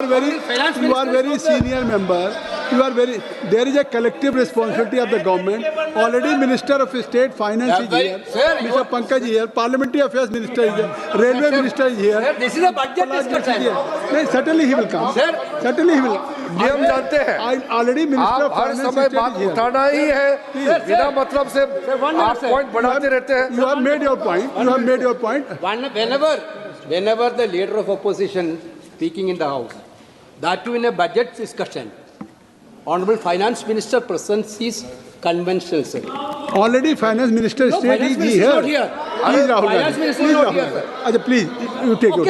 You are very senior member. There is a collective responsibility of the government. Already Minister of State Finance is here. Mr. Pankaj is here. Parliamentary Affairs Minister is here. Railway Minister is here. Sir, this is a budget discussion. No, certainly he will come. Sir, certainly he will. नियम जानते हैं Already Minister of आप हर Finance समय बात उठाना ही है बिना मतलब से आप पॉइंट बढ़ाते रहते हैं. You have made your point. You have made your point. Whenever the leader of opposition speaking in the House, that too in a budget discussion, Honorable Finance Minister presents his conventional, sir. Already Finance Minister No, State Finance is Minister here. is not here. Please, Rahul Finance Gandhi. Minister Please, is not Rahul here, Gandhi. sir. Achha, please, you take your.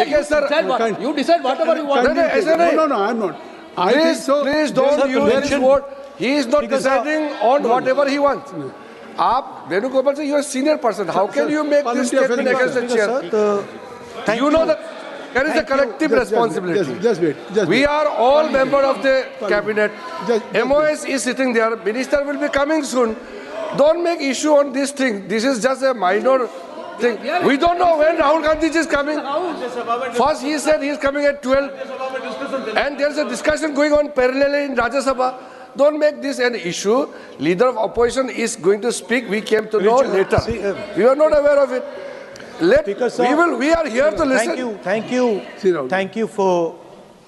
Okay, you decide whatever you want. नहीं, ऐसा नहीं. No, I am not. I think so. Please don't use his word. He is not deciding on whatever he wants. आप वेणुगोपाल से you are a senior person. How can you make this statement against the chair? You know that there is a collective responsibility. Just wait. We are all members of the cabinet. MOS is sitting there. Minister will be coming soon. Don't make issue on this thing. This is just a minor thing. We don't know when Rahul Gandhi is coming. First he said he is coming at 12. And there is a discussion going on parallelly in Rajya Sabha. Don't make this an issue. Leader of opposition is going to speak. We came to know later. We were not aware of it. We are here to listen. Thank you for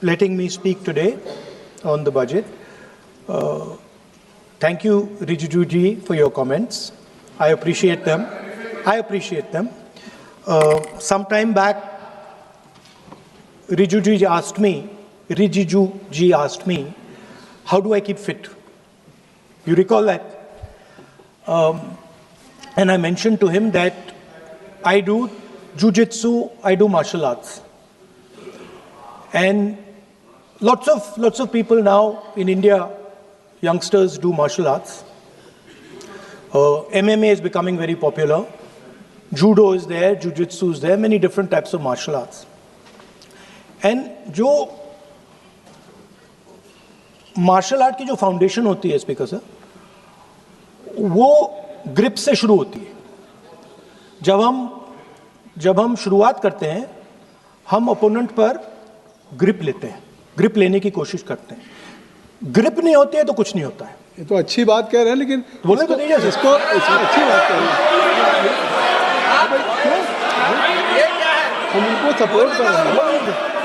letting me speak today on the budget. Thank you, Rijiju ji, for your comments. I appreciate them. Some time back, Rijiju ji asked me, how do I keep fit? You recall that? And I mentioned to him that I do jujitsu, I do martial arts. And lots of people now in India, youngsters do martial arts. MMA is becoming very popular. Judo is there, jujitsu is there, many different types of martial arts. And जो martial art की जो foundation होती है speaker sir, वो grip से शुरू होती है. जब हम शुरुआत करते हैं, हम ओपोनेंट पर ग्रिप लेते हैं, ग्रिप लेने की कोशिश करते हैं. ग्रिप नहीं होती है तो कुछ नहीं होता है. ये तो अच्छी बात कह रहे हैं, लेकिन बोले तो दीजिए इसको अच्छी बात कह रहे हैं. हम उनको सपोर्ट कर रहे हैं.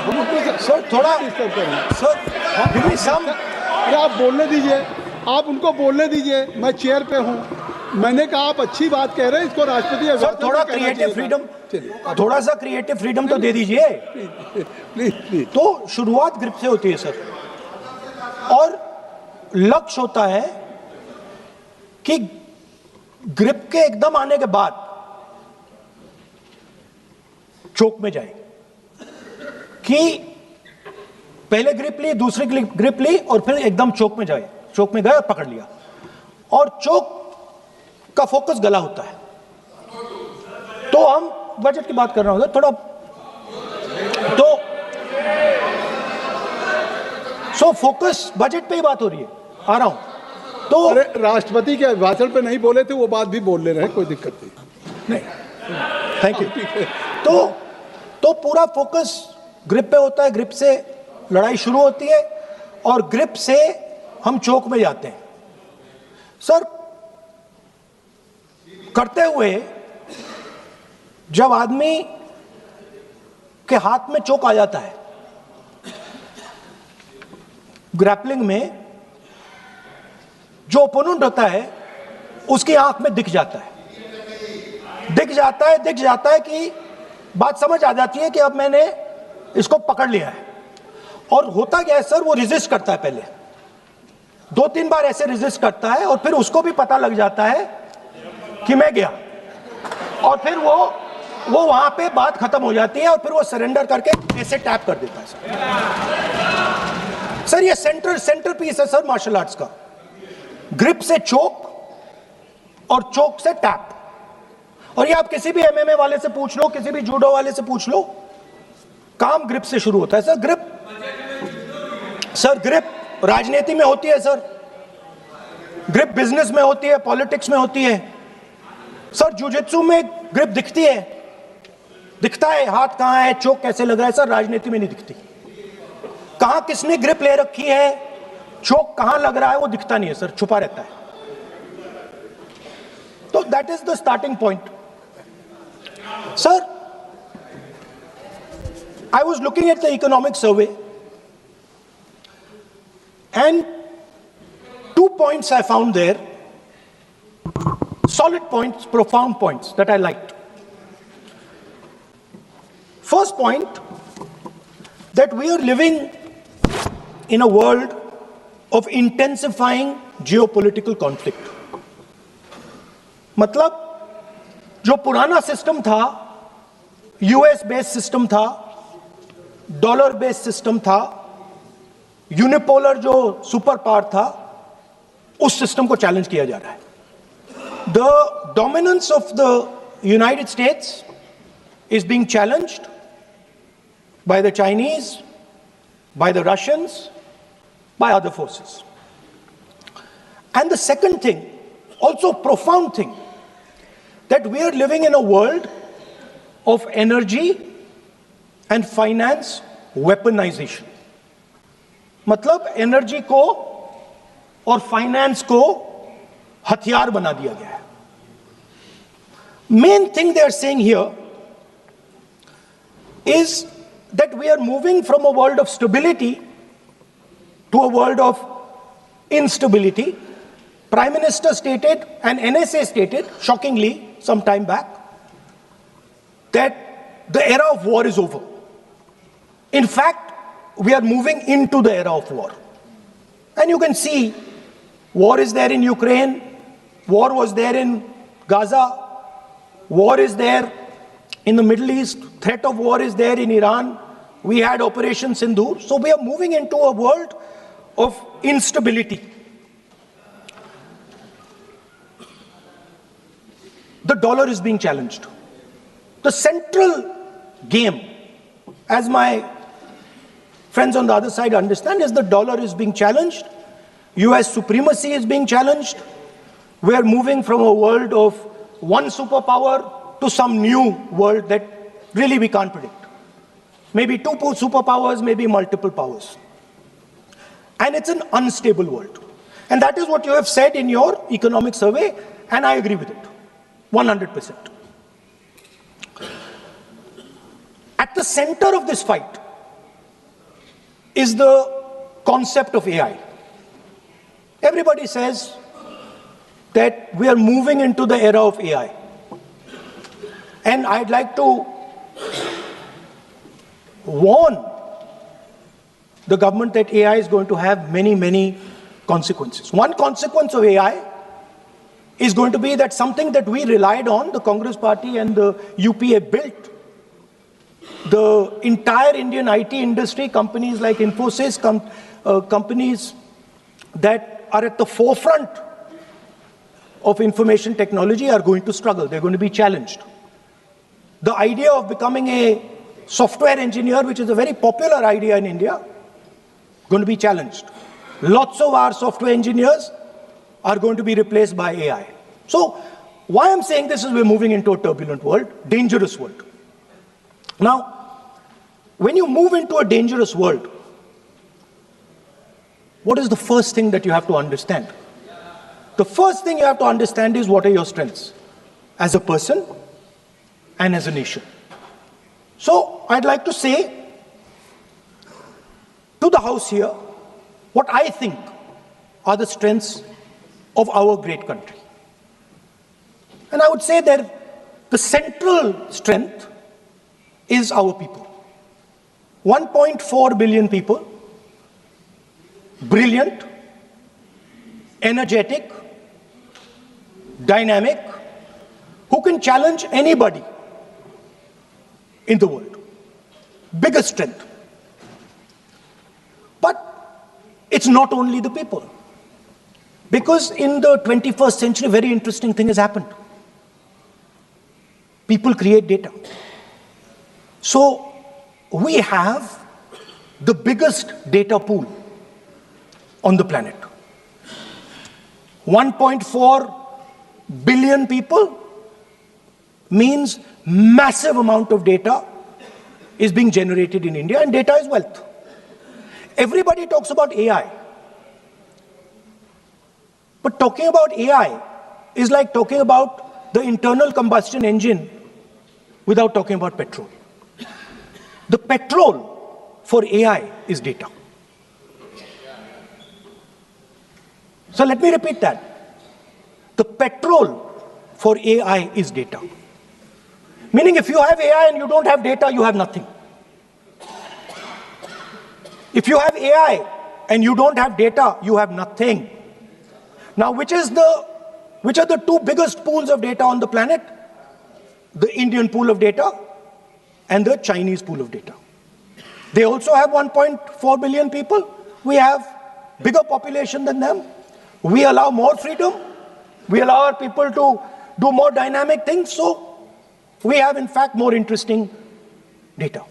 हम उनको सर थोड़ा डिस्टर्ब कर रहे हैं. सर अरे आप बोलने दीजिए, आप उनको बोलने दीजिए. मैं चेयर पे हूँ. मैंने कहा आप अच्छी बात कह रहे हैं, इसको राष्ट्रपति सर थोड़ा क्रिएटिव फ्रीडम, थोड़ा सा क्रिएटिव फ्रीडम तो दे दीजिए. प्लीज. तो शुरुआत ग्रिप से होती है सर, और लक्ष्य होता है कि ग्रिप के एकदम आने के बाद चोक में जाए, कि पहले ग्रिप ली, दूसरी ग्रिप ली, और फिर एकदम चोक में जाए. चोक में गए और पकड़ लिया, और चोक का फोकस गला होता है. तो हम बजट की बात कर रहे होंगे थोड़ा, तो सो फोकस बजट पे ही बात हो रही है. आ रहा हूं. तो अरे राष्ट्रपति के भाषण पे नहीं बोले थे, वो बात भी बोल ले रहे हैं, कोई दिक्कत नहीं. Thank you. तो पूरा फोकस ग्रिप पे होता है. ग्रिप से लड़ाई शुरू होती है, और ग्रिप से हम चोक में जाते हैं. सर करते हुए जब आदमी के हाथ में चोक आ जाता है, ग्रैपलिंग में जो ओपोनेंट होता है उसकी आंख में दिख जाता है कि बात समझ आ जाती है कि अब मैंने इसको पकड़ लिया है. और होता क्या है सर, वो रेजिस्ट करता है. पहले 2-3 बार ऐसे रेजिस्ट करता है, और फिर उसको भी पता लग जाता है कि मैं गया, और फिर वो वहां पे बात खत्म हो जाती है, और फिर वो सरेंडर करके ऐसे टैप कर देता है. सर ये सेंटर पीस है सर मार्शल आर्ट्स का. ग्रिप से चोक, और चोक से टैप. और ये आप किसी भी एमएमए वाले से पूछ लो, किसी भी जूडो वाले से पूछ लो, काम ग्रिप से शुरू होता है. सर ग्रिप राजनीति में होती है सर, ग्रिप बिजनेस में होती है, पॉलिटिक्स में होती है. सर जुजित्सु में ग्रिप दिखती है, दिखता है हाथ कहाँ है, चोक कैसे लग रहा है, सर राजनीति में नहीं दिखती. कहां किसने ग्रिप ले रखी है, चोक कहां लग रहा है, वो दिखता नहीं है सर, छुपा रहता है. तो that is the starting point. Sir, I was looking at the economic survey and 2 points I found there, solid points, profound points that I liked. First point, that we are living in a world of intensifying geopolitical conflict. मतलब जो पुराना system था, US based system था, dollar based system था, unipolar जो super power था, उस system को चैलेंज किया जा रहा है. The dominance of the United states is being challenged by the Chinese, by the Russians, by other forces. And the second thing, also profound thing, that we are living in a world of energy and finance weaponization. मतलब energy को और finance को हथियार बना दिया गया है. Main thing they are saying here is that we are moving from a world of stability to a world of instability. Prime Minister stated and NSA stated, shockingly, some time back, that the era of war is over. In fact, we are moving into the era of war. And you can see, war is there in Ukraine, war was there in Gaza, war is there in the Middle East, threat of war is there in Iran. We had Operation Sindoor. So we are moving into a world of instability. The dollar is being challenged. The central game, as my friends on the other side understand, is the dollar is being challenged. US supremacy is being challenged. We are moving from a world of one superpower to some new world that really we can't predict. Maybe 2 superpowers, maybe multiple powers. And it's an unstable world. And that is what you have said in your economic survey, and I agree with it, 100%. At the center of this fight is the concept of AI. Everybody says that we are moving into the era of AI. And I'd like to warn the government that AI is going to have many, many consequences. One consequence of AI is going to be that something that we relied on, the Congress Party and the UPA built, the entire Indian IT industry, companies like Infosys, companies that are at the forefront of information technology are going to struggle. They're going to be challenged. The idea of becoming a software engineer, which is a very popular idea in India, going to be challenged. Lots of our software engineers are going to be replaced by AI. So why I'm saying this is we're moving into a turbulent world, dangerous world. Now, when you move into a dangerous world, what is the first thing that you have to understand? The first thing you have to understand is what are your strengths as a person and as a nation. So I'd like to say to the House here what I think are the strengths of our great country. And I would say that the central strength is our people. 1.4 billion people, brilliant, energetic, dynamic, who can challenge anybody in the world. Biggest strength. But it's not only the people. Because in the 21st century, a very interesting thing has happened. People create data. So we have the biggest data pool on the planet. 1.4 billion people means massive amount of data is being generated in India, and data is wealth. Everybody talks about AI. But talking about AI is like talking about the internal combustion engine without talking about petrol. The petrol for AI is data. So let me repeat that. The petrol for AI is data. Meaning if you have AI and you don't have data, you have nothing. If you have AI and you don't have data, you have nothing. Now, which are the two biggest pools of data on the planet? The Indian pool of data and the Chinese pool of data. They also have 1.4 billion people. We have bigger population than them. We allow more freedom. We allow our people to do more dynamic things. So we have, in fact, more interesting data.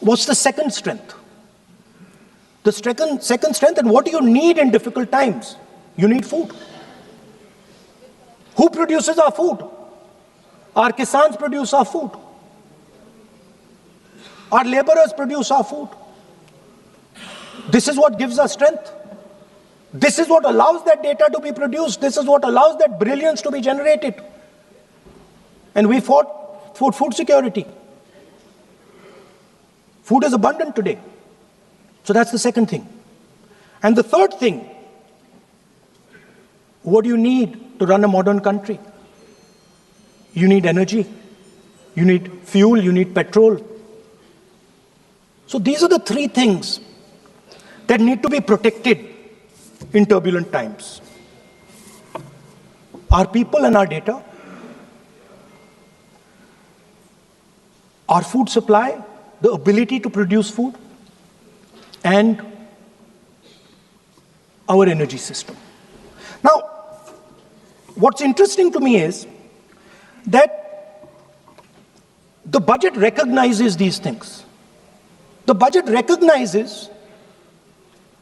What's the second strength? The second strength, and what do you need in difficult times? You need food. Who produces our food? Our kisans produce our food. Our laborers produce our food. This is what gives us strength. This is what allows that data to be produced. This is what allows that brilliance to be generated. And we fought for food security. Food is abundant today. So that's the second thing. And the third thing, what do you need to run a modern country? You need energy. You need fuel. You need petrol. So these are the three things that need to be protected in turbulent times. Our people and our data, our food supply, the ability to produce food, and our energy system. Now, what's interesting to me is that the budget recognizes these things. The budget recognizes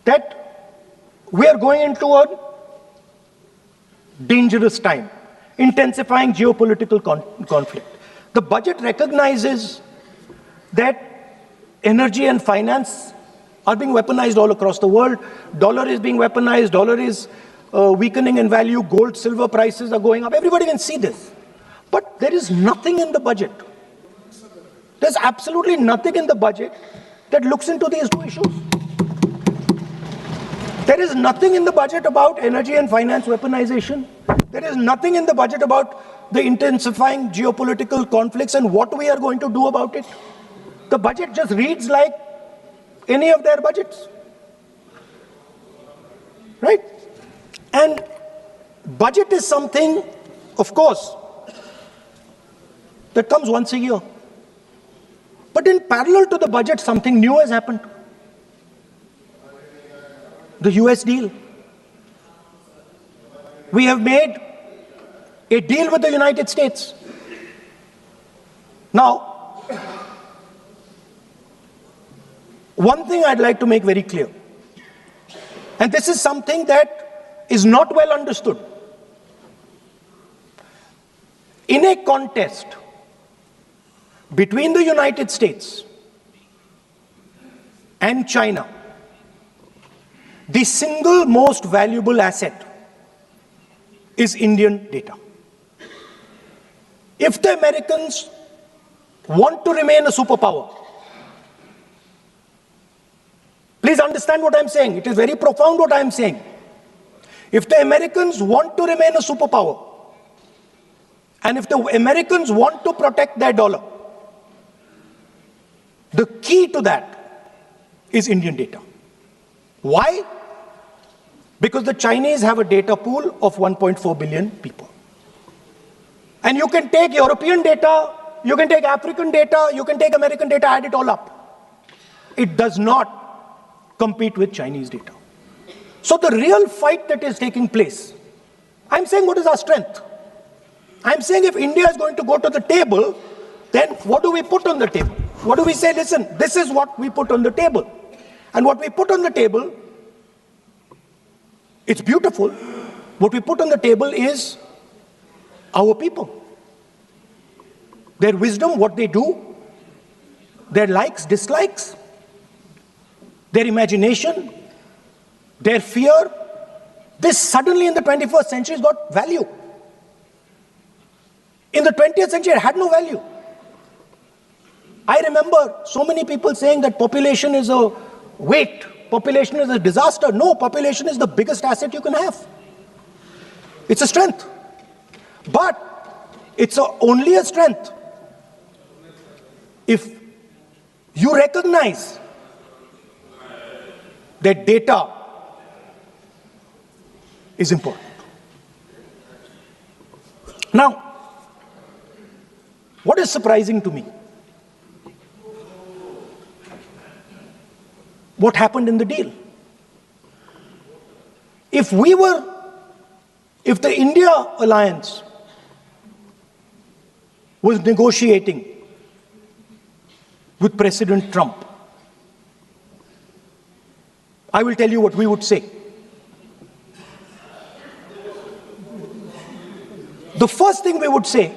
that we are going into a dangerous time, intensifying geopolitical conflict. The budget recognizes that energy and finance are being weaponized all across the world. Dollar is being weaponized. Dollar is weakening in value. Gold, silver prices are going up. Everybody can see this. But there is nothing in the budget. There's absolutely nothing in the budget that looks into these two issues. There is nothing in the budget about energy and finance weaponization. There is nothing in the budget about the intensifying geopolitical conflicts and what we are going to do about it. The budget just reads like any of their budgets. Right? And budget is something, of course, that comes once a year. But in parallel to the budget, something new has happened. The US deal. We have made a deal with the United States. Now, one thing I'd like to make very clear, and this is something that is not well understood. In a contest between the United States and China, the single most valuable asset is Indian data. If the Americans want to remain a superpower, please understand what I'm saying. It is very profound what I'm saying. If the Americans want to remain a superpower, and if the Americans want to protect their dollar, the key to that is Indian data. Why? Because the Chinese have a data pool of 1.4 billion people. And you can take European data, you can take African data, you can take American data, add it all up. It does not compete with Chinese data. So the real fight that is taking place, I'm saying what is our strength? I'm saying if India is going to go to the table, then what do we put on the table? What do we say? Listen, this is what we put on the table. And what we put on the table, it's beautiful. What we put on the table is our people. Their wisdom, what they do, their likes, dislikes. their imagination, their fear, this suddenly in the 21st century has got value. In the 20th century, it had no value. I remember so many people saying that population is a weight, population is a disaster. No, population is the biggest asset you can have. It's a strength. But it's only a strength if you recognize that data is important. Now, what is surprising to me? What happened in the deal? If the India alliance was negotiating with President Trump, I will tell you what we would say. The first thing we would say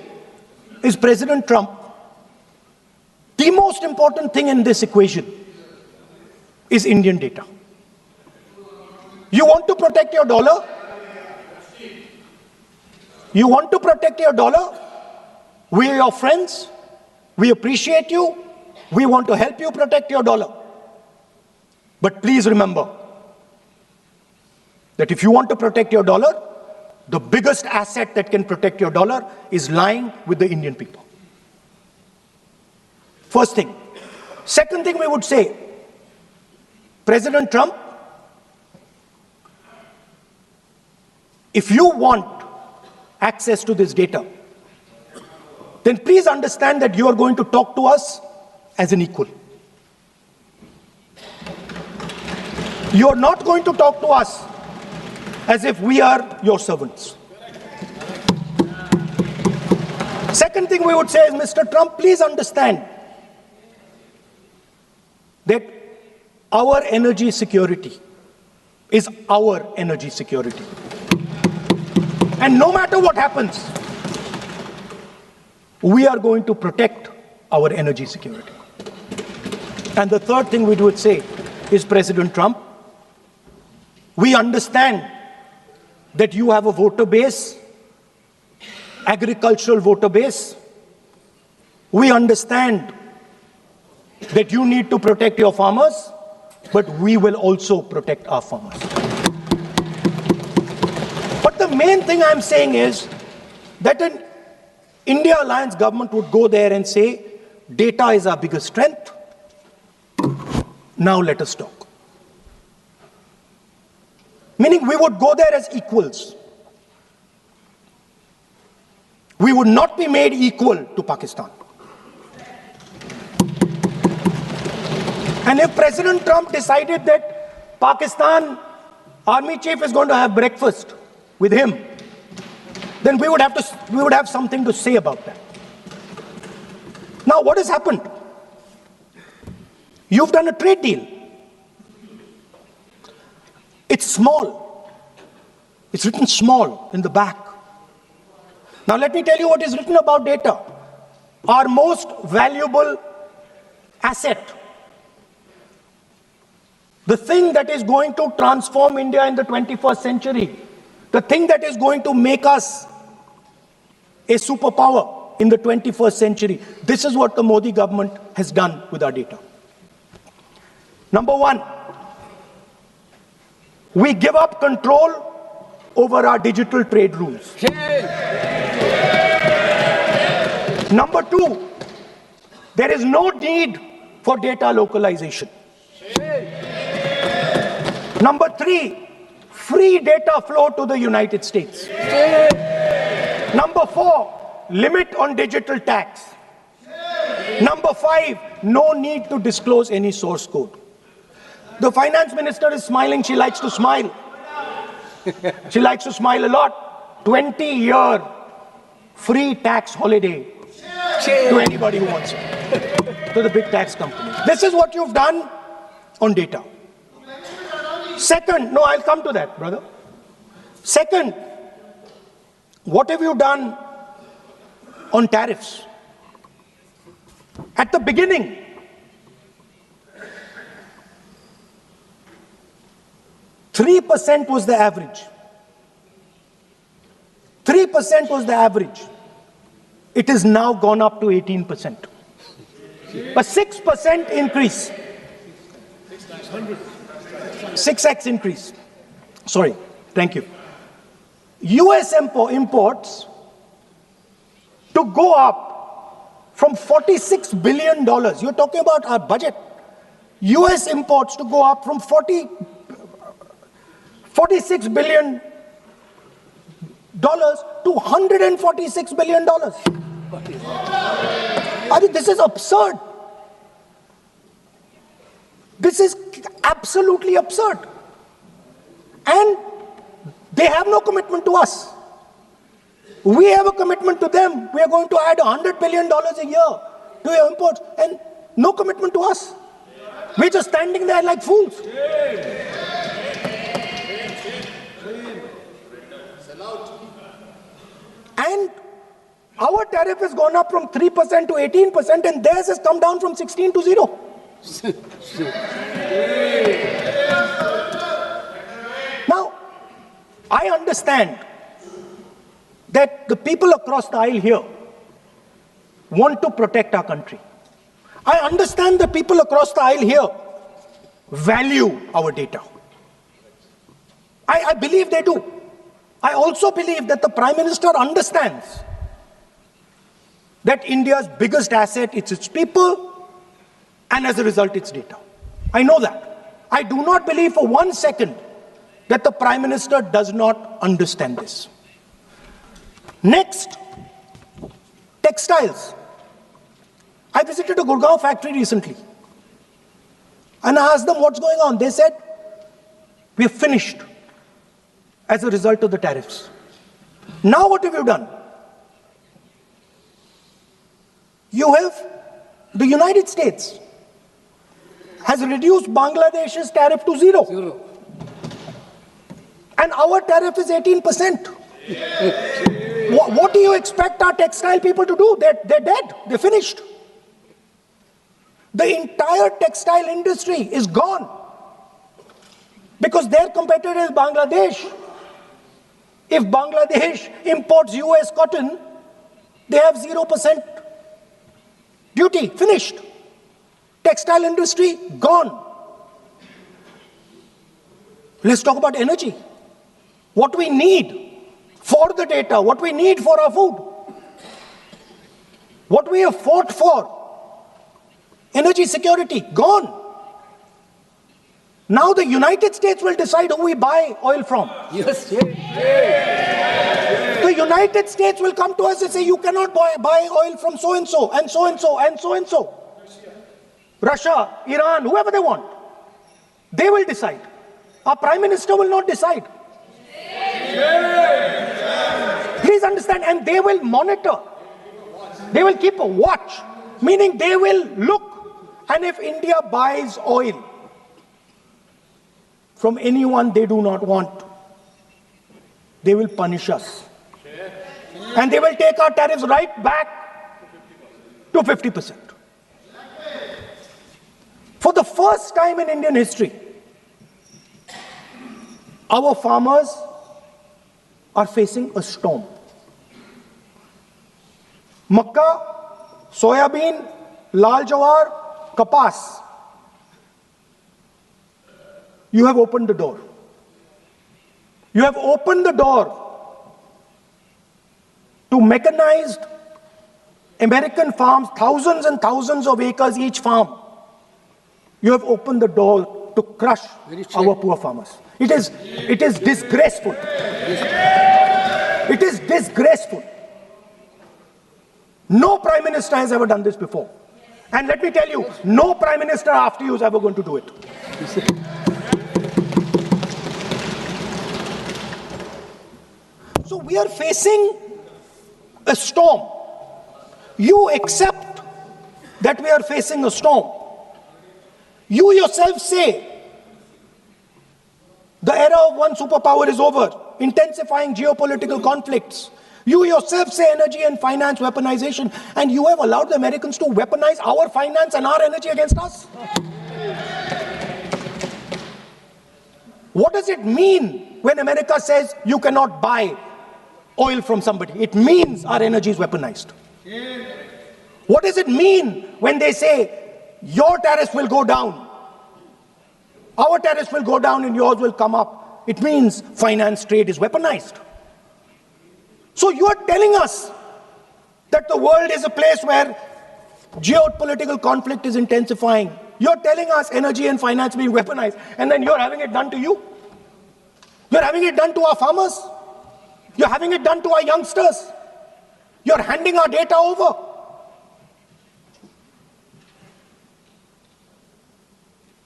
is, President Trump, the most important thing in this equation is Indian data. You want to protect your dollar? You want to protect your dollar? We are your friends. We appreciate you. We want to help you protect your dollar. But please remember that if you want to protect your dollar, the biggest asset that can protect your dollar is lying with the Indian people. First thing. Second thing we would say, President Trump, if you want access to this data, then please understand that you are going to talk to us as an equal. You are not going to talk to us as if we are your servants. Second thing we would say is, Mr. Trump, please understand that our energy security is our energy security. And no matter what happens, we are going to protect our energy security. And the third thing we would say is, President Trump, we understand that you have a voter base, agricultural voter base. We understand that you need to protect your farmers, but we will also protect our farmers. But the main thing I'm saying is that an India alliance government would go there and say, data is our biggest strength. Now let us talk. Meaning we would go there as equals. We would not be made equal to Pakistan. And if President Trump decided that Pakistan army chief is going to have breakfast with him, then we would have something to say about that. Now what has happened? You've done a trade deal. It's small. It's written small in the back. Now let me tell you what is written about data. Our most valuable asset. The thing that is going to transform India in the 21st century. The thing that is going to make us a superpower in the 21st century. This is what the Modi government has done with our data. Number one, we give up control over our digital trade rules. Number two, there is no need for data localization. Number three, free data flow to the United States. Number four, limit on digital tax. Number five, no need to disclose any source code. The finance minister is smiling. She likes to smile. She likes to smile a lot. 20-year free tax holiday to anybody who wants it, to the big tax companies. This is what you've done on data. Second, no, I'll come to that, brother. Second, what have you done on tariffs? At the beginning, 3% was the average. 3% was the average. It has now gone up to 18%. A 6% increase. 6x increase. Sorry, thank you. US imports to go up from $46 billion. You're talking about our budget. US imports to go up from $46 billion to $146 billion. I mean, this is absurd. This is absolutely absurd. And they have no commitment to us. We have a commitment to them. We are going to add $100 billion a year to your imports, and no commitment to us. We're just standing there like fools. And our tariff has gone up from 3% to 18%, and theirs has come down from 16 to 0. Now, I understand that the people across the aisle here want to protect our country. I understand the people across the aisle here value our data. I believe they do. I also believe that the Prime Minister understands that India's biggest asset is its people, and as a result, its data. I know that. I do not believe for 1 second that the Prime Minister does not understand this. Next, textiles. I visited a Gurgaon factory recently, and I asked them what's going on. They said, we're finished as a result of the tariffs. Now what have you done? You have, the United States has reduced Bangladesh's tariff to 0. And our tariff is 18%. What do you expect our textile people to do? They're dead. They're finished. The entire textile industry is gone because their competitor is Bangladesh. If Bangladesh imports US cotton, they have 0% duty. Finished. Textile industry gone. Let's talk about energy. What we need for the data, what we need for our food, what we have fought for. Energy security, gone. Now the United States will decide who we buy oil from. Yes. The United States will come to us and say, you cannot buy oil from so-and-so, and so-and-so, and so-and-so. Russia, Iran, whoever they want. They will decide. Our Prime Minister will not decide. Please understand, and they will monitor. They will keep a watch, meaning they will look. And if India buys oil from anyone they do not want, they will punish us. And they will take our tariffs right back to 50%. For the first time in Indian history, our farmers are facing a storm. Makkah, soybean, lal jawar, kapas. You have opened the door. You have opened the door to mechanized American farms, thousands and thousands of acres each farm. You have opened the door to crush our poor farmers. It is disgraceful. It is disgraceful. No Prime Minister has ever done this before. And let me tell you, no Prime Minister after you is ever going to do it. So we are facing a storm. You accept that we are facing a storm. You yourself say the era of one superpower is over, intensifying geopolitical conflicts. You yourself say energy and finance weaponization, and you have allowed the Americans to weaponize our finance and our energy against us. What does it mean when America says you cannot buy oil from somebody? It means our energy is weaponized. What does it mean when they say your tariffs will go down, our tariffs will go down and yours will come up? It means finance trade is weaponized. So you are telling us that the world is a place where geopolitical conflict is intensifying. You're telling us energy and finance being weaponized, and then you're having it done to you. You're having it done to our farmers. You're having it done to our youngsters. You're handing our data over.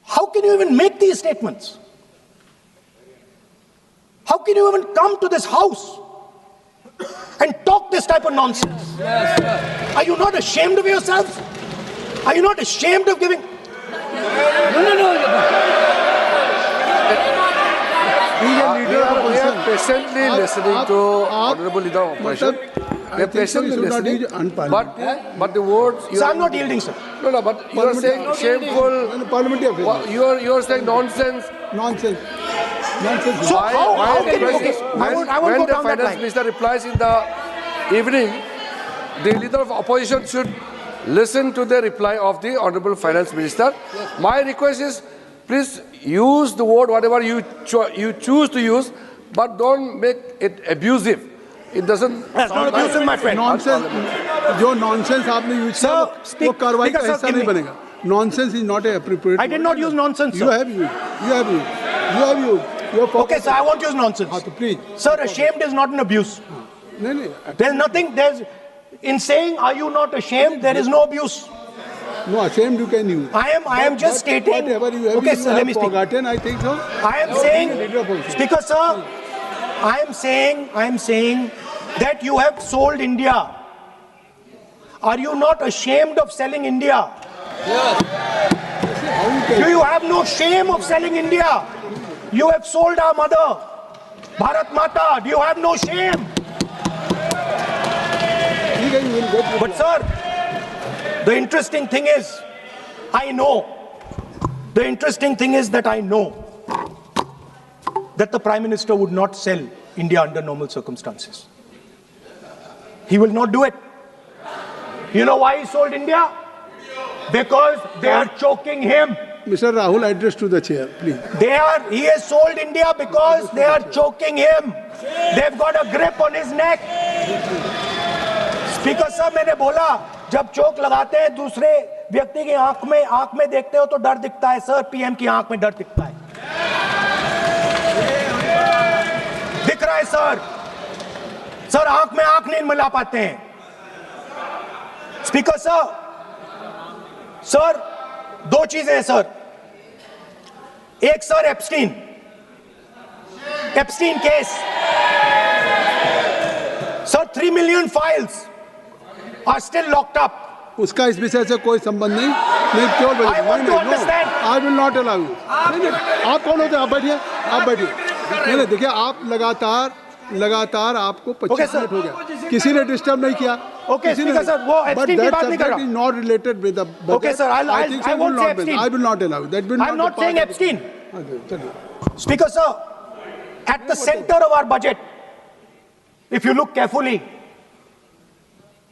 How can you even make these statements? How can you even come to this house and talk this type of nonsense? Yes, Are you not ashamed of yourselves? Are you not ashamed of giving? We are patiently listening to Honorable Leader of Opposition. We are patiently listening. But the words... So I'm not yielding, sir. No, but you are saying shameful... You are saying nonsense. Nonsense. So how can you... Okay, I won't when go the down that finance line. minister replies in the evening, the leader of opposition should listen to the reply of the Honorable Finance Minister. Yes. My request is, please use the word whatever you choose to use, but don't make it abusive. It doesn't... That's not abusive, my friend. Nonsense. जो nonsense आपने use Sir, किया, speak- वो कार्रवाई का speaker, हिस्सा sir, नहीं give me- बनेगा. Nonsense is not a appropriate. I did not use nonsense, You sir. have used. You have used. You have used. You have Okay, sir, I won't use nonsense. हाँ तो please. Sir, ashamed is not an abuse. नहीं. There's nothing, in saying, are you not ashamed, there is no abuse. No, ashamed you can use. I am just stating. Whatever you have, Okay, you sir, have let me speak. forgotten, I think so. I am saying, Speaker, sir, I am saying that you have sold India. Are you not ashamed of selling India? Do you have no shame of selling India? You have sold our mother, Bharat Mata. Do you have no shame? But sir, the interesting thing is, I know that the Prime Minister would not sell India under normal circumstances. He will not do it. You know why he sold India? Because they are choking him. Mr. Rahul, address to the chair, please. He has sold India because they are choking him. They've got a grip on his neck. Speaker साहब, मैंने बोला जब चोक लगाते हैं दूसरे व्यक्ति की आंख में देखते हो तो डर दिखता है सर. पीएम की आंख में डर दिखता है. दिख रहा है सर आंख में आंख नहीं मिला पाते हैं. स्पीकर सर दो चीजें हैं सर. एक sir Epstein case sir 3 million files are still locked up. उसका इस विषय से कोई संबंध नहीं. केवल I want to understand. I will not allow you. आप कौन होते हैं? आप बैठिए. नहीं देखिए, आप लगातार आपको 25 मिनट हो गया. किसी ने डिस्टर्ब नहीं किया. Okay, Speaker sir, वो Epstein की बात नहीं कर रहा. But that subject is not related with the budget. Okay, sir, I won't say Epstein. I will not allow. That will not. I'm not saying Epstein. चलिए. Speaker sir, at the center of our budget, if you look carefully,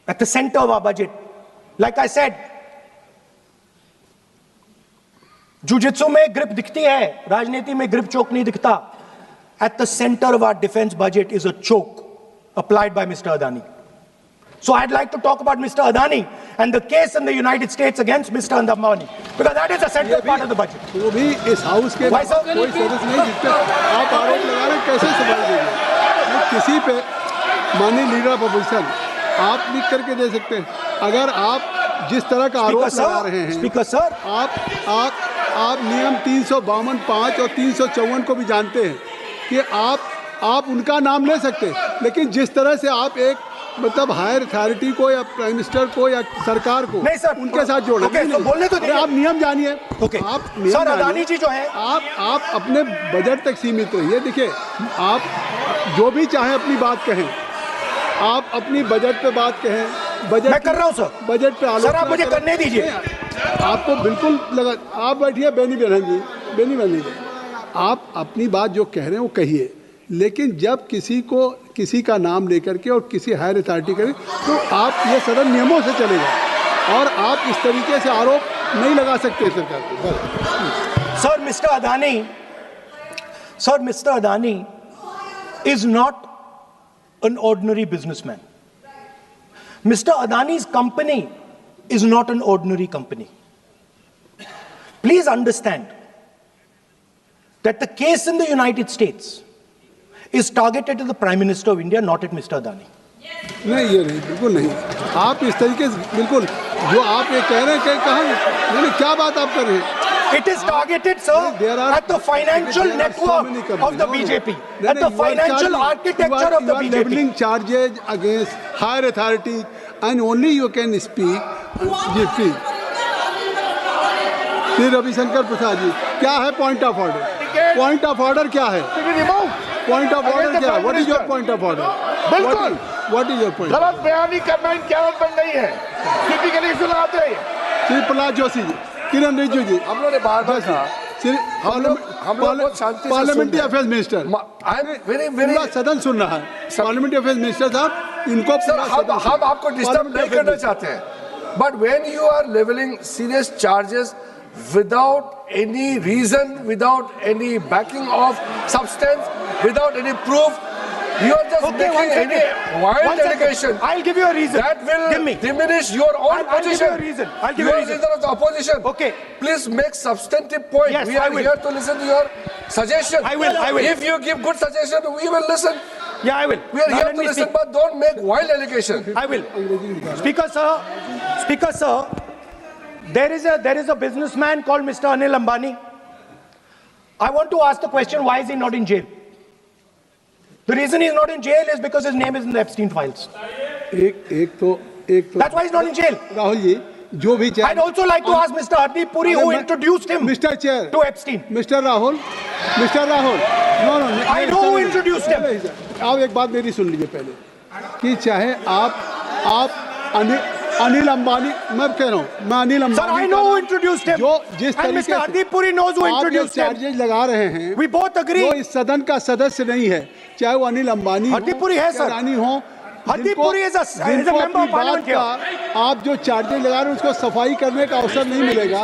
at the center of our budget, like I said, jujitsu में grip दिखती है, राजनीति में grip choke नहीं दिखता. At the center of our defense budget is a choke applied by Mr. Adani. So I'd like to talk about Mr. Adani and the case in the United States against Mr. Ambani, because that is a central part of the budget. वो भी इस house के Why, sir? कोई सदस्य नहीं जिसपे आप आरोप लगा रहे हैं, कैसे सवाल देंगे? किसी पे माननीय लीडर ऑफ अपोजिशन आप लिख करके दे सकते हैं. अगर आप जिस तरह का आरोप लगा रहे हैं, स्पीकर सर, आप नियम 352, 5 और 354 को भी जानते हैं कि आप उनका नाम ले सकते हैं, लेकिन जिस तरह से आप एक मतलब हायर अथॉरिटी को या प्राइम मिनिस्टर को या सरकार को नहीं सर, उनके साथ जोड़ रहे हैं. तो बोलने तो आप नियम जानिए. ओके सर, अदानी जी जो है, आप अपने बजट तक सीमित रहिए. देखिए, आप जो भी चाहे अपनी बात कहें, आप अपनी बजट पे बात कहें. बजट मैं कर रहा हूं सर. बजट पे आलोचना सर आप मुझे करने दीजिए. आपको बिल्कुल लगा. आप बैठिए बेनी बहन जी. आप अपनी बात जो कह रहे हैं वो कहिए, लेकिन जब किसी का नाम लेकर के और किसी हायर अथॉरिटी करें तो आप ये सदन नियमों से चलेगा और आप इस तरीके से आरोप नहीं लगा सकते सरकार को। Sir, mister Adani is not an ordinary businessman. Mr. Adani's company is not an ordinary company. Please understand that the case in the United States is targeted at the Prime Minister of India, not at Mr. Adani. नहीं, ये नहीं, बिल्कुल नहीं। आप इस तरीके से बिल्कुल जो आप ये कह रहे हैं कि कहाँ, क्या बात आप कर रहे हैं? It is targeted, sir, at the financial network of the BJP, at the financial architecture of the BJP. You are leveling charges against higher authority, and only you can speak. जी, श्री रविशंकर प्रसाद जी, क्या है point of order? Point of order क्या है? Point of order क्या है? What is your point of order? बिल्कुल, what is your point? गलत बयानी करना इनकी आदत बन गई है, टिपिकली सुनाते हैं। श्री प्रहलाद जोशी जी, किरण रिजिजू जी, हम लोगों ने बार-बार कहा, हम लोग बहुत शांति से पार्लियामेंट्री अफेयर्स मिनिस्टर, पूरा सदन सुन रहा है। पार्लियामेंट्री अफेयर्स मिनिस्टर साहब, इनको हम आपको डिस्टर्ब नहीं करना चाहते हैं, but when you are levelling serious charges without any reason, without any backing of substance, without any proof, you are just making any wild allegation. I'll give you a reason. That will diminish your own position. I'll give you a reason. You are leader of the opposition. Okay. Please make substantive point. Yes, we are here to listen to your suggestion. I will. If you give good suggestion, we will listen. Yeah, I will. We are here to listen, but don't make wild allegation. I will. Speaker sir, there is a businessman called Mr. Anil Ambani. I want to ask the question, why is he not in jail? The reason he's not in jail is because his name is in the Epstein files. एक तो That's why he's not in jail. Rahul ji, जो भी चाहे, I'd also like to ask Mr. Hardeep Puri, who introduced him Mr. Chair to Epstein. Mr. Rahul, no, I know who introduced him. आप एक बात मेरी सुन लीजिए पहले, कि चाहे आप अनिल अंबानी, मैं कह रहा हूँ, मैं Anil Ambani, Sir, I know who introduced him. जो जिस and तरीके Mr. Hardeep Puri knows who introduced him. Charges लगा रहे हैं, We both agree. जो इस सदन का सदस्य नहीं है, चाहे वो अनिल अंबानी Hardeep Puri है सर, रानी हो, Hardeep Puri is a member of parliament here. आप जो चार्जेज लगा रहे हैं उसको सफाई करने का अवसर नहीं मिलेगा,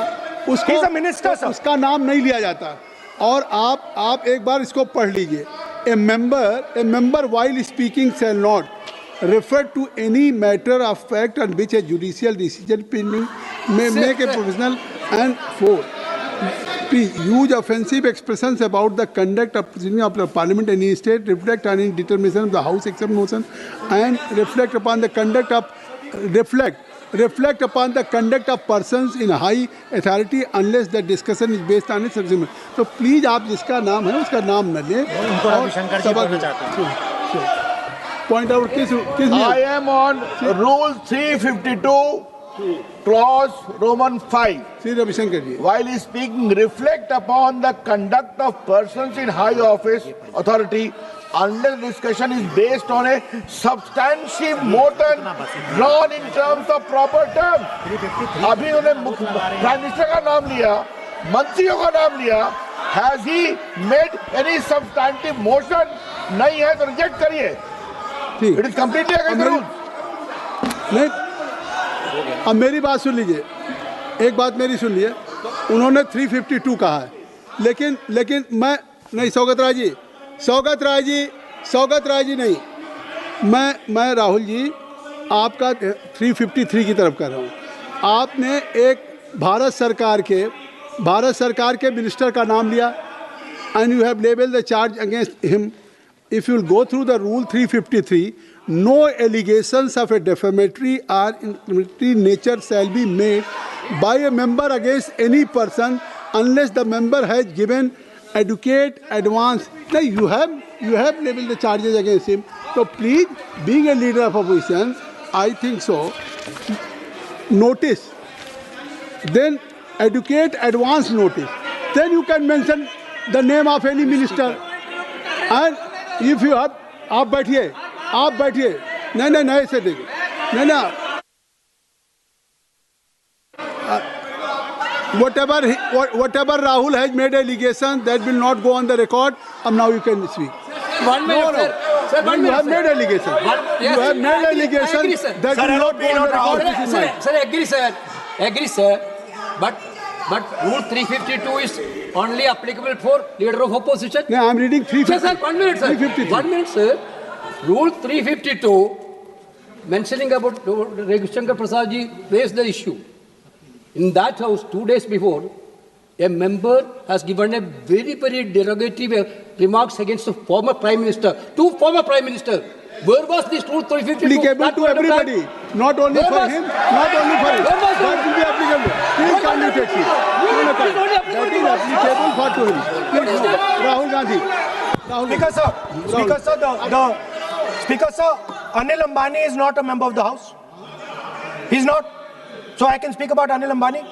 उसको He's a minister, sir. उसका नाम नहीं लिया जाता। और आप एक बार इसको पढ़ लीजिए, a member while speaking shall not refer to any matter of fact on which a judicial decision may make a provisional and for use offensive expressions about the conduct of the parliament in any state, reflect on any determination of the house except motion, and reflect upon the conduct of persons in high authority unless the discussion is based on its substance. तो please आप जिसका नाम है उसका नाम न लें। Point out किस I am on Rule 352, Clause Roman 5. Shri Ravishankar ji, While speaking, reflect upon the conduct of persons in high office authority unless discussion is based on a substantive motion drawn in terms of proper terms. अभी उन्होंने prime minister का नाम लिया, मंत्रियों का नाम लिया, has he made any substantive motion? नहीं है तो रिजेक्ट करिए। ठीक, It is completely against the rules. नहीं, अब मेरी बात सुन लीजिए, एक बात मेरी सुन लीजिए, उन्होंने 352 कहा है, लेकिन मैं नहीं, सौगत राय जी नहीं, मैं राहुल जी आपका 353 की तरफ कर रहा हूँ। आपने एक भारत सरकार के मिनिस्टर का नाम लिया, and you have labeled the charge against him. If you will go through the rule 353, no allegations of a defamatory or incriminatory nature shall be made by a member against any person unless the member has given adequate advance. Now you have labeled the charges against him. So please, being a leader of opposition, I think so. Notice, then adequate advance notice. Then you can mention the name of any minister. And if you have, आप बैठिए, नहीं ऐसे देखिए, नहीं, whatever Rahul has made allegation, that will not go on the record. Now you can speak. 1 minute, sir. Sir, 1 You minute, have sir. made allegation. Yes, You have made I agree, allegation sir. that Sir, will not go on the record. Rahul. This is mine. Sir, agree, sir. But Rule 352 is only applicable for leader of opposition. No, I'm reading Sir, 350. 1 minute, sir. 353. 1 minute, sir. Rule 352, mentioning about Ravi Shankar Prasad ji raised the issue. In that house, 2 days before, a member has given a very, very derogatory remarks against the former Prime Minister, two former Prime Minister. Where was this Rule 352? Applicable That to point of time? everybody, not only Where for was- him, not only for him. Where was That will be applicable. Please Where can you was take it? applicable? No, It is only applicable that to is us. applicable for to him. Please, no. Rahul Gandhi. Rahul Speaker sir, Speaker sir, Speaker sir, Anil Ambani is not a member of the House. He's not. So I can speak about Anil Ambani.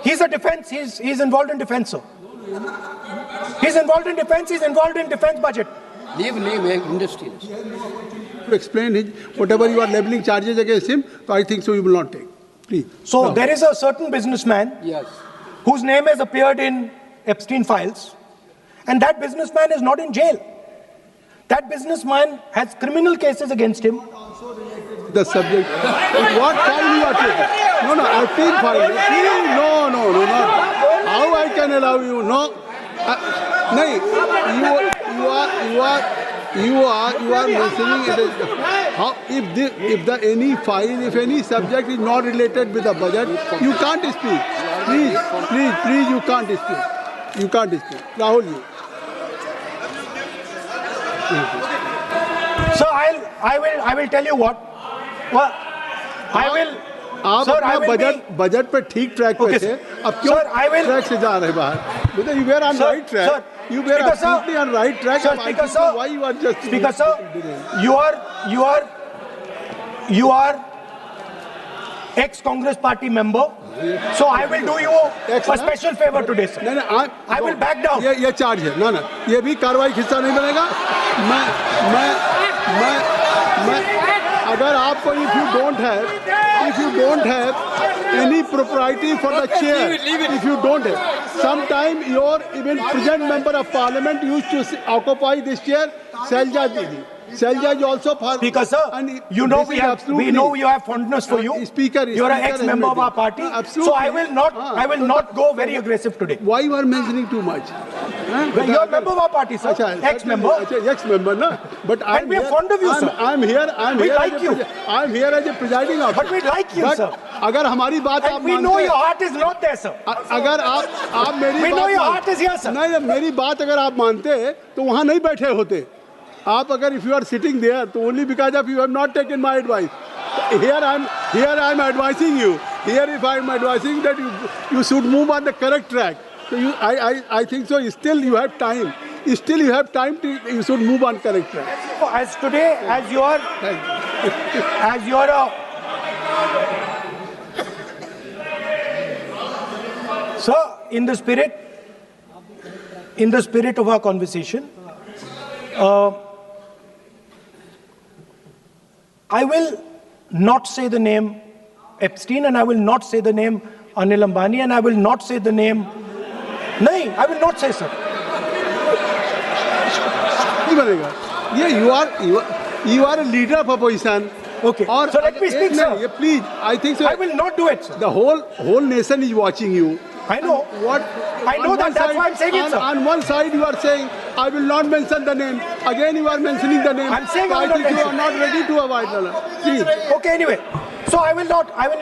He's a defense. He's involved in defense, sir. He's involved in defense. He's involved in defense budget. Leave industry. to explain his, whatever you are leveling charges against him, so I think so you will not take. Please. So there is a certain businessman Yes. whose name has appeared in Epstein files, and that businessman is not in jail. That businessman has criminal cases against him. The subject. What file you are taking? No, Epstein file. Please, no, not. How I can allow you? No. No, you are mentioning it is, how if any subject is not related with the budget, you can't speak. Please, you can't speak. You can't speak. Rahul, you. So I will tell you what. Well, I will. आप Sir, I अपना will budget पे ठीक track पे Okay, थे sir. अब क्यों Sir, I will- track से जा रहे बाहर मतलब you were on Sir, right track sir, you were Speaker, sir. absolutely on right track Sir, अब I Speaker, think sir. why you are just Speaker sir, you are ex-Congress party member. So I will do you a special favor today, sir. नहीं I will back down. ये charge है ना ये भी कार्रवाई का हिस्सा नहीं बनेगा मैं अगर आपको if you don't have any propriety for the chair if you don't have sometime your even present member of parliament used to occupy this chair Selja is also for Speaker sir, and you know this is we know you have fondness for you. Speaker You are an has ex-member of made our it. party. Absolutely. So I will not go very aggressive today. why you are mentioning too much You are a member of our party, sir. Ex-member. ex-member na but And we are fond of you, sir. I'm here We here like as a you. I'm here as a presiding officer But we like you, But sir. अगर हमारी बात आप And we know your heart is not there, sir. अगर आप मेरी We know बात your मान- heart is here, sir. नहीं मेरी बात अगर आप मानते तो वहाँ नहीं बैठे होते आप अगर if you are sitting there तो only because of you have not taken my advice here I'm advising you here if I'm advising that you should move on the correct track so I think so still you have time to you should move on correct track As today, as you are a sir, in the spirit of our conversation, I will not say the name Epstein, and I will not say the name Anil Ambani, and I will not say the name. No, I will not say, sir. नहीं बनेगा ये you are a leader of opposition Okay. और So let me speak, sir. ये please I think so I will not do it, sir. the whole nation is watching you I know. What? I know on that, one that's side- why I'm saying it, sir. On one side you are saying, I will not mention the name. Again you are mentioning the name. I'm saying so I I will not think you are mention. not ready to avoid the Please. Okay, anyway. So I will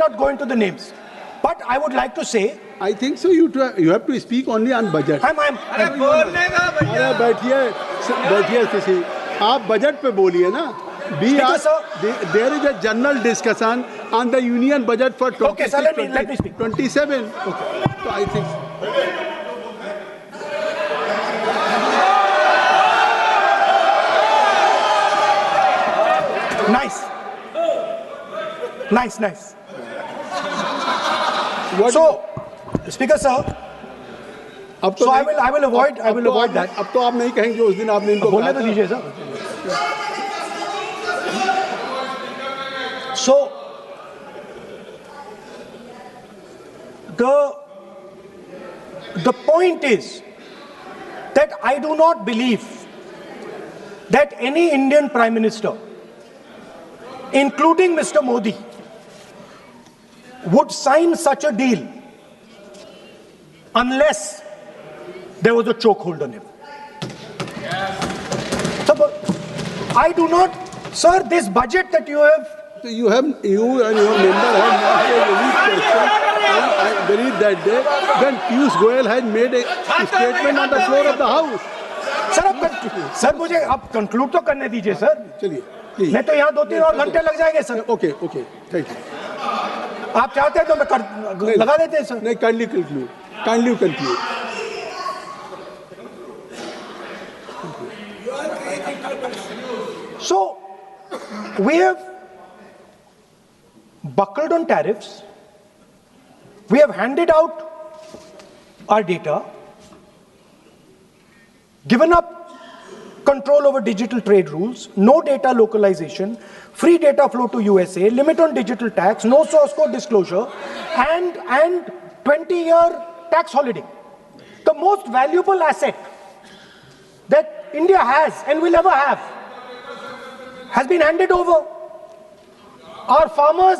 not go into the names. But I would like to say, I think so you have to speak only on budget. अरे बैठिए किसी आप budget पे बोलिए ना Speaker, sir. There is a general discussion on the union budget for 26, Okay, sir, let me speak. 27. Okay. So I think nice. what So, Speaker, sir, अब तो so I नहीं- will avoid that. अब तो आप नहीं कहेंगे उस दिन आपने इनको बोलने कहा तो था। दीजिए, sir. So, The point is that I do not believe that any Indian Prime Minister, including Mr. Modi, would sign such a deal unless there was a chokehold on him. So, I do not, sir, this budget that you have. So you and your member have not made any question. I believe that day when Piyush Goyal had made a statement on the floor of the House. Sir मुझे आप conclude तो करने दीजिए sir. चलिए. नहीं तो यहाँ 2-3 और घंटे लग जाएंगे सर. Okay, thank you. आप चाहते हैं तो मैं लगा देते हैं सर. नहीं, kindly conclude. So, we have buckled on tariffs. We have handed out our data, given up control over digital trade rules, no data localization, free data flow to USA, limit on digital tax, no source code disclosure, and 20-year tax holiday. The most valuable asset that India has and will ever have has been handed over. Our farmers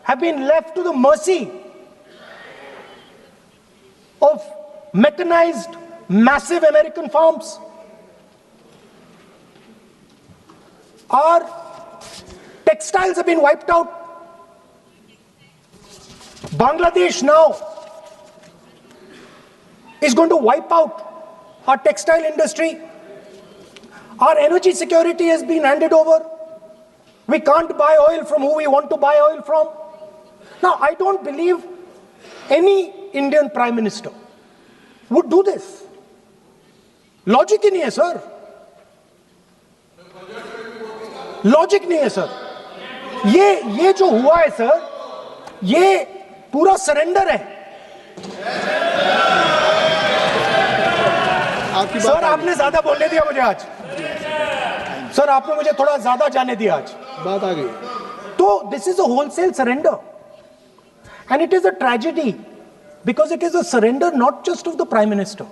have been left to the mercy of mechanized, massive American farms. Our textiles have been wiped out. Bangladesh now is going to wipe out our textile industry. Our energy security has been handed over. We can't buy oil from who we want to buy oil from. Now, I don't believe any Indian Prime Minister would do this. Logic ही नहीं है sir. Logic नहीं है sir. ये जो हुआ है sir, ये पूरा सरेंडर है. सर आपने ज्यादा बोलने दिया मुझे आज. सर आपने मुझे थोड़ा ज्यादा जाने दिया आज. बात आ गई. तो this is a wholesale surrender and it is a tragedy because it is a surrender not just of the Prime Minister.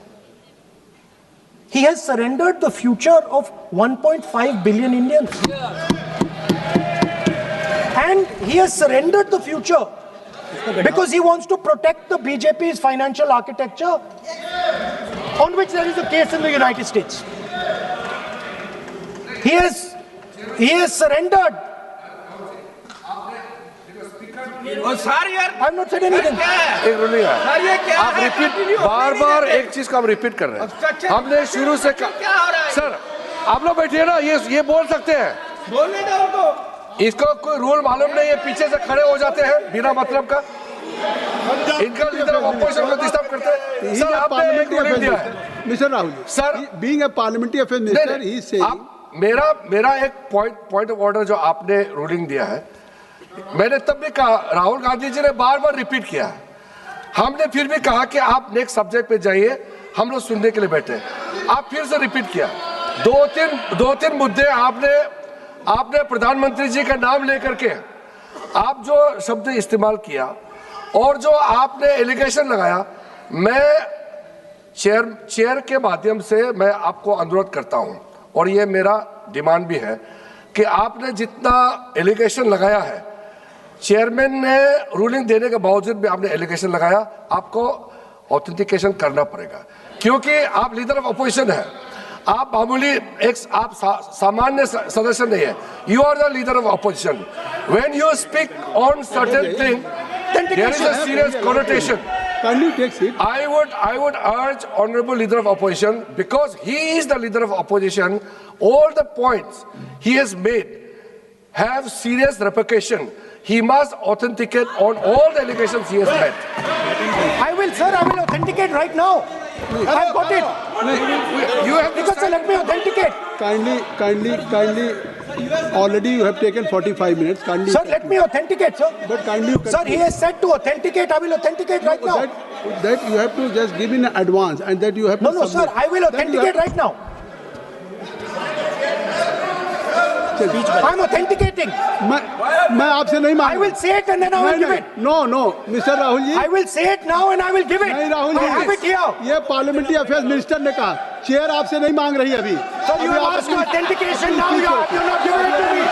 He has surrendered the future of 1.5 billion Indians. And he has surrendered the future because he wants to protect the BJP's financial architecture, on which there is a case in the United States. He has surrendered. I'm not saying anything. एक ruling है. आप repeat बार एक चीज को हम repeat कर रहे हैं. हमने शुरू से सर आप लोग बैठिए ना. ये बोल सकते हैं. बोलने दो उनको. इसको कोई रूल मालूम नहीं है. पीछे से खड़े हो जाते हैं बिना मतलब का. इनका लीडर ऑपोजिशन को डिस्टर्ब करते हैं. सर आपने एक रूलिंग दिया है. Mister Rahul sir being a parliamentary affair minister ही से मेरा एक पॉइंट ऑफ ऑर्डर जो आपने रूलिंग दिया है, मैंने तब भी कहा, राहुल गांधी जी ने बार रिपीट किया. हमने फिर भी कहा कि आप नेक्स्ट सब्जेक्ट पे जाइए, हम लोग सुनने के लिए बैठे. आप फिर से रिपीट किया. दो तीन मुद्दे आपने प्रधानमंत्री जी का नाम लेकर के आप जो शब्द इस्तेमाल किया और जो आपने एलिगेशन लगाया, मैं चेयर के माध्यम से मैं आपको अनुरोध करता हूं और ये मेरा डिमांड भी है कि आपने जितना एलिगेशन लगाया है, चेयरमैन ने रूलिंग देने के बावजूद भी आपने एलिगेशन लगाया, आपको ऑथेंटिकेशन करना पड़ेगा. क्योंकि आप लीडर ऑफ अपोजिशन है. आप मामूली आप सामान्य सदस्य नहीं है. You are the leader of opposition. When you speak on certain thing, there is a serious connotation. I would urge Honorable Leader of Opposition, because he is the Leader of Opposition, all the points he has made have serious repercussion. He must authenticate on all the allegations he has made. I will authenticate right now. I've got it. You have because sir, let me authenticate. Kindly. Already you have taken 45 minutes. Kindly. Sir, let me authenticate, sir. But kindly. Sir, he has said to authenticate. I will authenticate right now. That you have to just give in advance, and that you have to. No, sir. I will authenticate right now. I'm authenticating. मैं आपसे नहीं मांग I will say it and then I will give it. No mister Rahul ji, I will say it now and I will give it. नहीं Rahul I have it ji, here. ये parliamentary affairs minister ने कहा, chair आपसे नहीं मांग रही अभी। So you have asked for authentication, now you have not given it to me.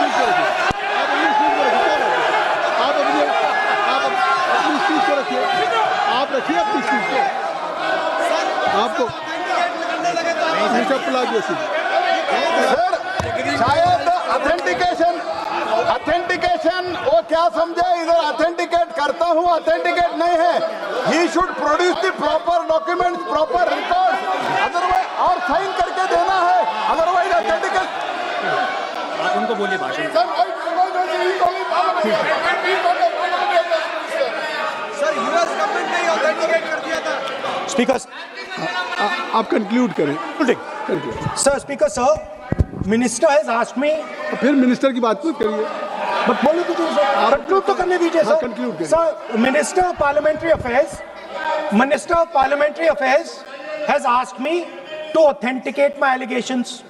अपनी स्पीच को रखिए, आप रखिए अपनी स्पीच को। आपको मिस्टर प्लाजी शायद ऑथेंटिकेशन वो क्या समझे, इधर ऑथेंटिकेट करता हूँ, ऑथेंटिकेट नहीं है। He should produce the proper document, proper record, otherwise और साइन करके देना है, अदरवाइज ऑथेंटिकेट। आप उनको बोलिए भाषण। सर यूएस गवर्नमेंट ने ऑथेंटिकेट कर दिया था। Speaker, आप कंक्लूड करें। sir, Speaker, sir, Minister has asked me. फिर मिनिस्टर की बात मत करिए। But बोलो तो सर, conclude तो करने दीजिए हाँ, सर। conclude करिए। Sir, Minister of Parliamentary Affairs has asked me to authenticate my allegations.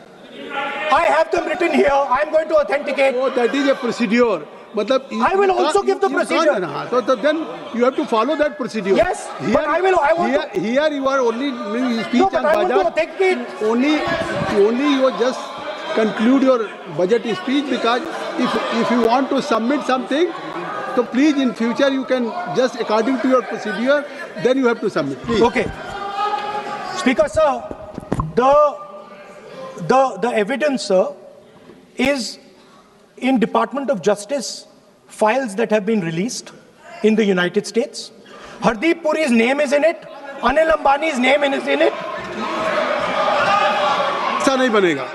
I have them written here. I am going to authenticate. Oh, that is a procedure. मतलब I will also give the procedure. हाँ, so then you have to follow that procedure. Yes, but I want to. Here you are only speech No, but and I want to budget. authenticate. Only you just conclude your budget speech, because if you want to submit something, so please in future you can just according to your procedure, then you have to submit. Please. Okay. Speaker, sir, the evidence, sir, is in Department of Justice files that have been released in the United States. Hardeep Puri's name is in it. Anil Ambani's name is in it. ऐसा नहीं बनेगा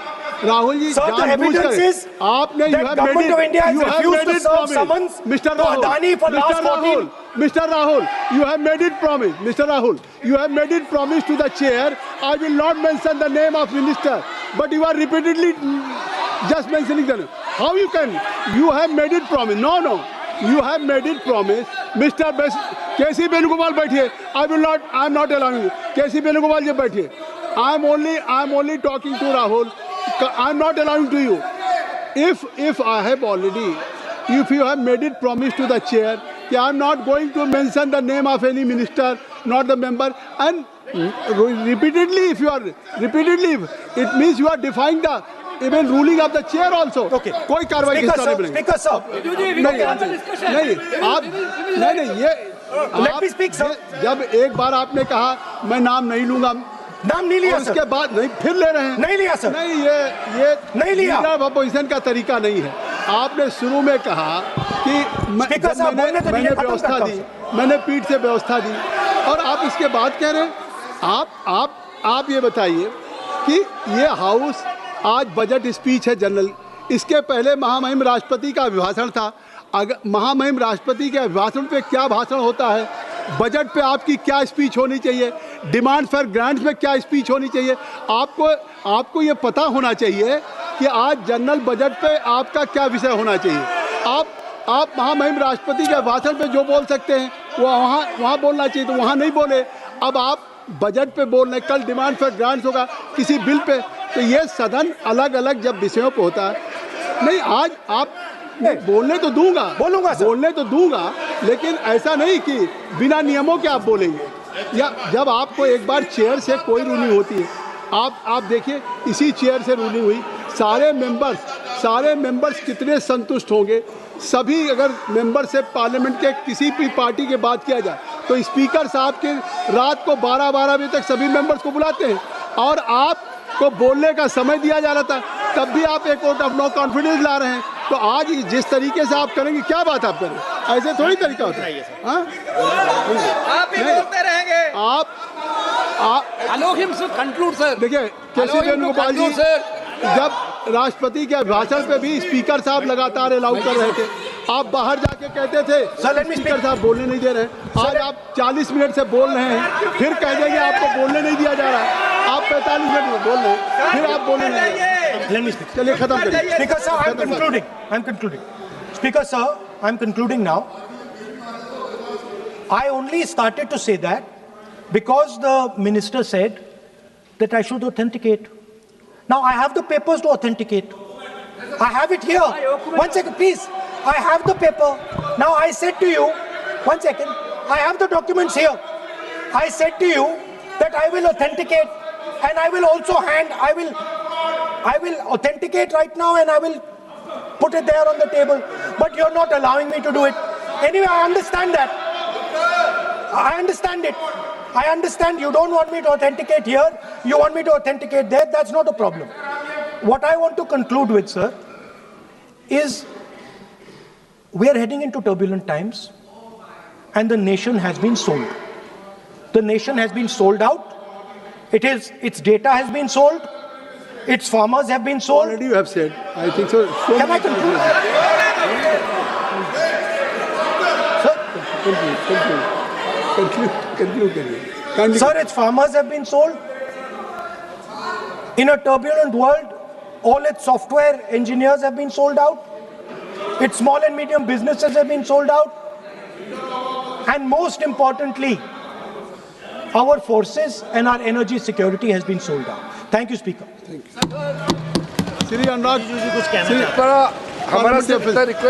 Rahul ji. Sir, the evidence is आपने that Government of India has refused to serve summons to Adani for last 14. Mr. Rahul, you have made it promise. Mr. Rahul, you have made it promise to the chair. I will not mention the name of minister, but you are repeatedly just mentioning the name. How you can? You have made it promise. No. You have made it promise. Mr. K.C. Venugopal बैठिए. I am not allowing you. K.C. Venugopal जी बैठिए. I am only talking to Rahul. I am not allowing to you. If you have made it promise to the chair, I am not going to mention the name of any minister, not the member, and repeatedly, it means you are defying the even ruling of the chair also. Okay. कोई कार्रवाई किस तरह नहीं Speaker, sir. नहीं ये Let me speak, sir. जब एक बार आपने कहा मैं नाम नहीं लूंगा, नाम नहीं लिया, उसके सर. बाद नहीं फिर ले रहे हैं। नहीं लिया, सर. नहीं ये नहीं लिया. लीडर ऑफ अपोजिशन का तरीका नहीं है। आपने शुरू में कहा कि स्पीकर साहब, बोलने तो मैंने दीजिए, खत्म व्यवस्था करता दी, हूं। मैंने पीठ से व्यवस्था दी, और आप इसके बाद कह रहे हैं। आप ये बताइए कि ये हाउस आज बजट स्पीच है जनरल, इसके पहले महामहिम राष्ट्रपति का अभिभाषण था। अगर महामहिम राष्ट्रपति के अभिभाषण पे क्या भाषण होता है, बजट पे आपकी क्या स्पीच होनी चाहिए, डिमांड फॉर ग्रांट्स में क्या स्पीच होनी चाहिए, आपको ये पता होना चाहिए कि आज जनरल बजट पे आपका क्या विषय होना चाहिए। आप महामहिम राष्ट्रपति के भाषण पे जो बोल सकते हैं वो वहाँ बोलना चाहिए, तो वहाँ नहीं बोले। अब आप बजट पे बोल रहे, कल डिमांड फॉर ग्रांट्स होगा किसी बिल पे, तो ये सदन अलग अलग जब विषयों पे होता है। नहीं, आज आप बोलने तो दूंगा, लेकिन ऐसा नहीं कि बिना नियमों के आप बोलेंगे। या जब आपको एक बार चेयर से कोई रूलिंग होती है, आप देखिए इसी चेयर से रूलिंग हुई, सारे मेंबर्स कितने संतुष्ट होंगे। सभी अगर मेंबर से पार्लियामेंट के किसी भी पार्टी की बात किया जाए तो स्पीकर साहब के रात को 12 बजे तक सभी मेंबर्स को बुलाते हैं, और आपको बोलने का समय दिया जा रहा था, तब भी आप एक वोट ऑफ नो कॉन्फिडेंस ला रहे हैं। तो आज जिस तरीके से आप करेंगे, क्या बात आप करें, ऐसे थोड़ी तरीका होता है। हाँ, आप ही बोलते रहेंगे। Allow him to conclude, sir. देखिए केसी वेणुगोपाल जी जब राष्ट्रपति के भाषण पे भी स्पीकर साहब लगातार अलाउ कर रहे थे, आप बाहर जाके कहते थे स्पीकर साहब बोलने नहीं दे रहे। आज आप 40 मिनट से बोल रहे हैं, फिर कह देंगे आपको बोलने नहीं दिया जा रहा है। आप 45 मिनट में बोल रहे हैं, फिर आप बोलने नहीं। चलिए खत्म करिए। Speaker sir, I'm concluding. Speaker sir, I'm concluding now. I only started to say that because the minister said that I should authenticate. Now I have the papers to authenticate. I have it here. One second, please. I have the paper. Now I said to you, one second. I have the documents here. I said to you that I will authenticate and I will also I will authenticate right now and I will put it there on the table. But you're not allowing me to do it. Anyway, I understand that. I understand it. I understand you don't want me to authenticate here. You want me to authenticate there. That's not a problem. What I want to conclude with, sir, is we are heading into turbulent times and the nation has been sold. The nation has been sold out. Its data has been sold. Its farmers have been sold. Already you have said. I think so. Can I conclude? Conclude. Sir, its farmers have been sold. In a turbulent world, all its software engineers have been sold out. Its small and medium businesses have been sold out. And most importantly, our forces and our energy security has been sold out. Thank you, Speaker. Shri Anurag, हमारा सिर्फ इतना request